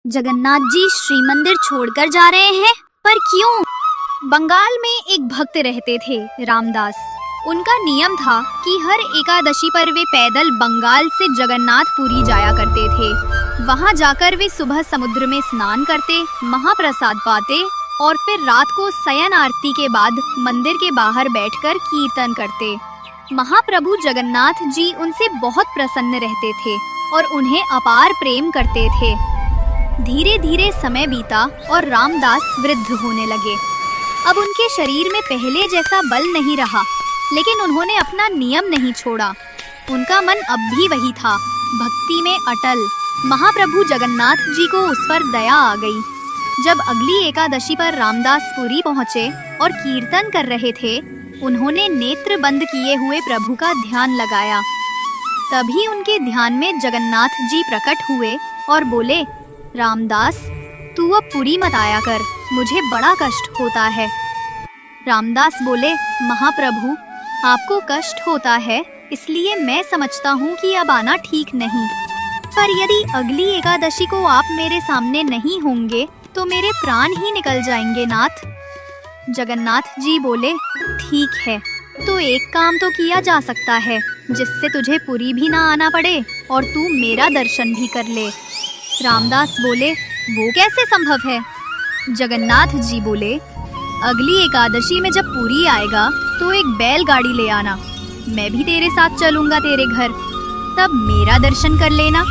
जगन्नाथ जी श्री मंदिर छोड़कर जा रहे हैं, पर क्यों? बंगाल में एक भक्त रहते थे, रामदास। उनका नियम था कि हर एकादशी पर वे पैदल बंगाल से जगन्नाथपुरी जाया करते थे। वहां जाकर वे सुबह समुद्र में स्नान करते, महाप्रसाद पाते और फिर रात को शयन आरती के बाद मंदिर के बाहर बैठकर कीर्तन करते। महाप्रभु जगन्नाथ जी उनसे बहुत प्रसन्न रहते थे और उन्हें अपार प्रेम करते थे। धीरे धीरे समय बीता और रामदास वृद्ध होने लगे। अब उनके शरीर में पहले जैसा बल नहीं रहा, लेकिन उन्होंने अपना नियम नहीं छोड़ा। उनका मन अब भी वही था, भक्ति में अटल। महाप्रभु जगन्नाथ जी को उस पर दया आ गई। जब अगली एकादशी पर रामदास पुरी पहुँचे और कीर्तन कर रहे थे, उन्होंने नेत्र बंद किए हुए प्रभु का ध्यान लगाया। तभी उनके ध्यान में जगन्नाथ जी प्रकट हुए और बोले, रामदास, तू अब पुरी मत आया कर, मुझे बड़ा कष्ट होता है। रामदास बोले, महाप्रभु, आपको कष्ट होता है इसलिए मैं समझता हूँ कि अब आना ठीक नहीं, पर यदि अगली एकादशी को आप मेरे सामने नहीं होंगे तो मेरे प्राण ही निकल जाएंगे नाथ। जगन्नाथ जी बोले, ठीक है, तो एक काम तो किया जा सकता है जिससे तुझे पुरी भी ना आना पड़े और तू मेरा दर्शन भी कर ले। रामदास बोले, वो कैसे संभव है? जगन्नाथ जी बोले, अगली एकादशी में जब पुरी आएगा तो एक बैलगाड़ी ले आना, मैं भी तेरे साथ चलूंगा तेरे घर, तब मेरा दर्शन कर लेना।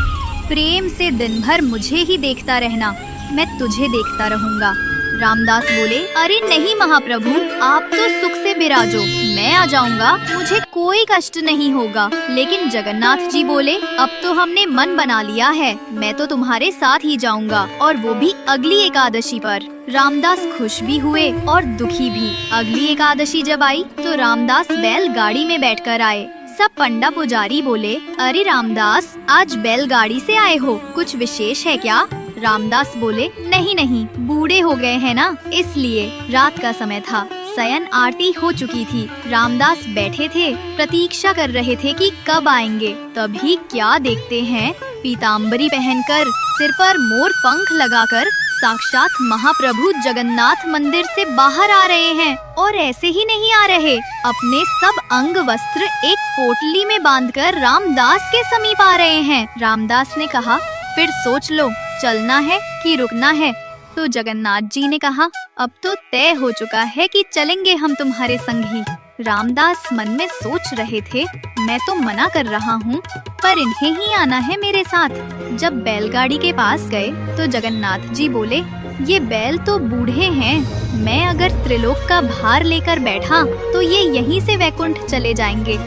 प्रेम से दिन भर मुझे ही देखता रहना, मैं तुझे देखता रहूंगा। रामदास बोले, अरे नहीं महाप्रभु, आप तो सुख से विराजो, मैं आ जाऊंगा, मुझे कोई कष्ट नहीं होगा। लेकिन जगन्नाथ जी बोले, अब तो हमने मन बना लिया है, मैं तो तुम्हारे साथ ही जाऊंगा, और वो भी अगली एकादशी पर। रामदास खुश भी हुए और दुखी भी। अगली एकादशी जब आई तो रामदास बैलगाड़ी में बैठकर आए। सब पंडा पुजारी बोले, अरे रामदास, आज बैलगाड़ी से आए हो, कुछ विशेष है क्या? रामदास बोले, नहीं नहीं, बूढ़े हो गए हैं ना, इसलिए। रात का समय था, शयन आरती हो चुकी थी। रामदास बैठे थे, प्रतीक्षा कर रहे थे कि कब आएंगे। तभी क्या देखते हैं, पीताम्बरी पहनकर, सिर पर मोर पंख लगाकर साक्षात महाप्रभु जगन्नाथ मंदिर से बाहर आ रहे हैं। और ऐसे ही नहीं आ रहे, अपने सब अंग वस्त्र एक पोटली में बांधकर रामदास के समीप आ रहे हैं। रामदास ने कहा, फिर सोच लो, चलना है कि रुकना है? तो जगन्नाथ जी ने कहा, अब तो तय हो चुका है कि चलेंगे हम तुम्हारे संग ही। रामदास मन में सोच रहे थे, मैं तो मना कर रहा हूँ, पर इन्हें ही आना है मेरे साथ। जब बैलगाड़ी के पास गए तो जगन्नाथ जी बोले, ये बैल तो बूढ़े हैं, मैं अगर त्रिलोक का भार लेकर बैठा तो ये यहीं से वैकुंठ चले जाएंगे।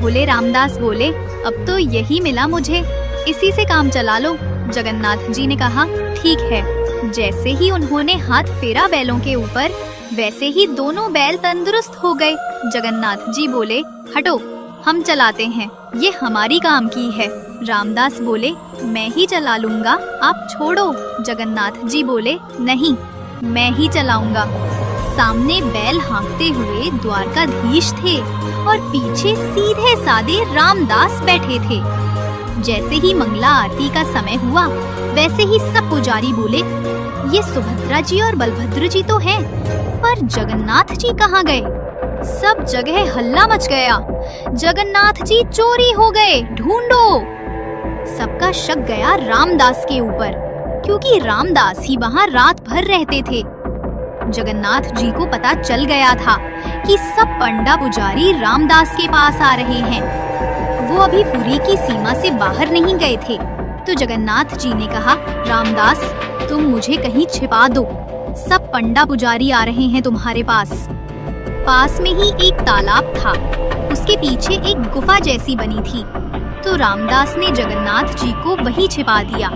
भोले रामदास बोले, अब तो यही मिला मुझे, इसी से काम चला लो। जगन्नाथ जी ने कहा, ठीक है। जैसे ही उन्होंने हाथ फेरा बैलों के ऊपर, वैसे ही दोनों बैल तंदुरुस्त हो गए। जगन्नाथ जी बोले, हटो, हम चलाते हैं, ये हमारी काम की है। रामदास बोले, मैं ही चला लूंगा, आप छोड़ो। जगन्नाथ जी बोले, नहीं, मैं ही चलाऊंगा। सामने बैल हाँकते हुए द्वारकाधीश थे और पीछे सीधे साधे रामदास बैठे थे। जैसे ही मंगला आरती का समय हुआ, वैसे ही सब पुजारी बोले, ये सुभद्रा जी और बलभद्र जी तो हैं, पर जगन्नाथ जी कहाँ गए? सब जगह हल्ला मच गया, जगन्नाथ जी चोरी हो गए, ढूंढो। सबका शक गया रामदास के ऊपर, क्योंकि रामदास ही वहाँ रात भर रहते थे। जगन्नाथ जी को पता चल गया था कि सब पंडा पुजारी रामदास के पास आ रहे हैं। वो अभी पुरी की सीमा से बाहर नहीं गए थे। तो जगन्नाथ जी ने कहा, रामदास, तुम मुझे कहीं छिपा दो, सब पंडा पुजारी आ रहे हैं तुम्हारे पास। पास में ही एक तालाब था, उसके पीछे एक गुफा जैसी बनी थी। तो रामदास ने जगन्नाथ जी को वहीं छिपा दिया,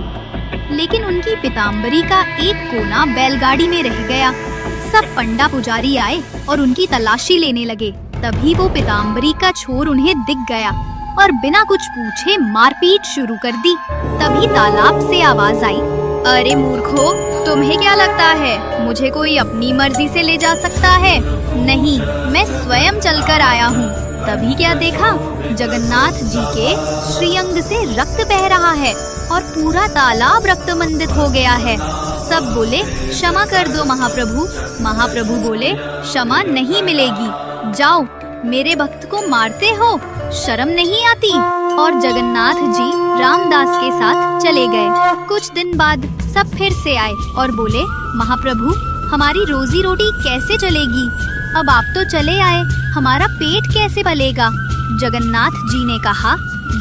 लेकिन उनकी पीताम्बरी का एक कोना बैलगाड़ी में रह गया। सब पंडा पुजारी आए और उनकी तलाशी लेने लगे। तभी वो पीताम्बरी का छोर उन्हें दिख गया और बिना कुछ पूछे मारपीट शुरू कर दी। तभी तालाब से आवाज आई, अरे मूर्खो, तुम्हें क्या लगता है मुझे कोई अपनी मर्जी से ले जा सकता है? नहीं, मैं स्वयं चलकर आया हूँ। तभी क्या देखा, जगन्नाथ जी के श्रीअंग से रक्त बह रहा है और पूरा तालाब रक्तमंडित हो गया है। सब बोले क्षमा कर दो महाप्रभु। महाप्रभु बोले क्षमा नहीं मिलेगी, जाओ, मेरे भक्त को मारते हो, शर्म नहीं आती। और जगन्नाथ जी रामदास के साथ चले गए। कुछ दिन बाद सब फिर से आए और बोले महाप्रभु, हमारी रोजी रोटी कैसे चलेगी? अब आप तो चले आए, हमारा पेट कैसे पलेगा? जगन्नाथ जी ने कहा,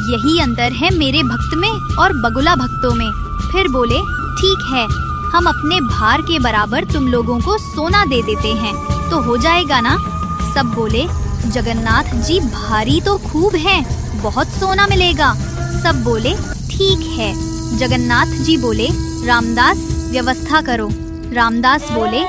यही अंतर है मेरे भक्त में और बगुला भक्तों में। फिर बोले ठीक है, हम अपने भार के बराबर तुम लोगों को सोना दे देते हैं, तो हो जाएगा ना? सब बोले जगन्नाथ जी भारी तो खूब हैं, बहुत सोना मिलेगा। सब बोले ठीक है। जगन्नाथ जी बोले रामदास व्यवस्था करो। रामदास बोले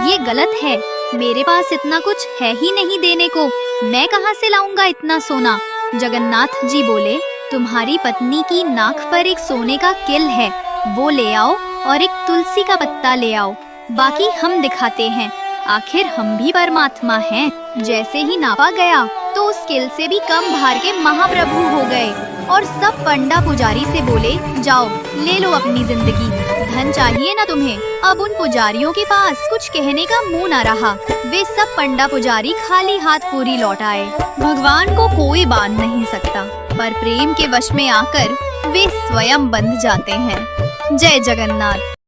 ये गलत है, मेरे पास इतना कुछ है ही नहीं देने को, मैं कहाँ से लाऊंगा इतना सोना? जगन्नाथ जी बोले तुम्हारी पत्नी की नाक पर एक सोने का किल है, वो ले आओ और एक तुलसी का पत्ता ले आओ, बाकी हम दिखाते हैं, आखिर हम भी परमात्मा हैं। जैसे ही नापा गया तो उस किल से भी कम भार के महाप्रभु हो गए और सब पंडा पुजारी से बोले जाओ ले लो अपनी जिंदगी, धन चाहिए ना तुम्हें? अब उन पुजारियों के पास कुछ कहने का मुंह न रहा, वे सब पंडा पुजारी खाली हाथ पूरी लौट आए। भगवान को कोई बांध नहीं सकता, पर प्रेम के वश में आकर वे स्वयं बंध जाते हैं। जय जगन्नाथ।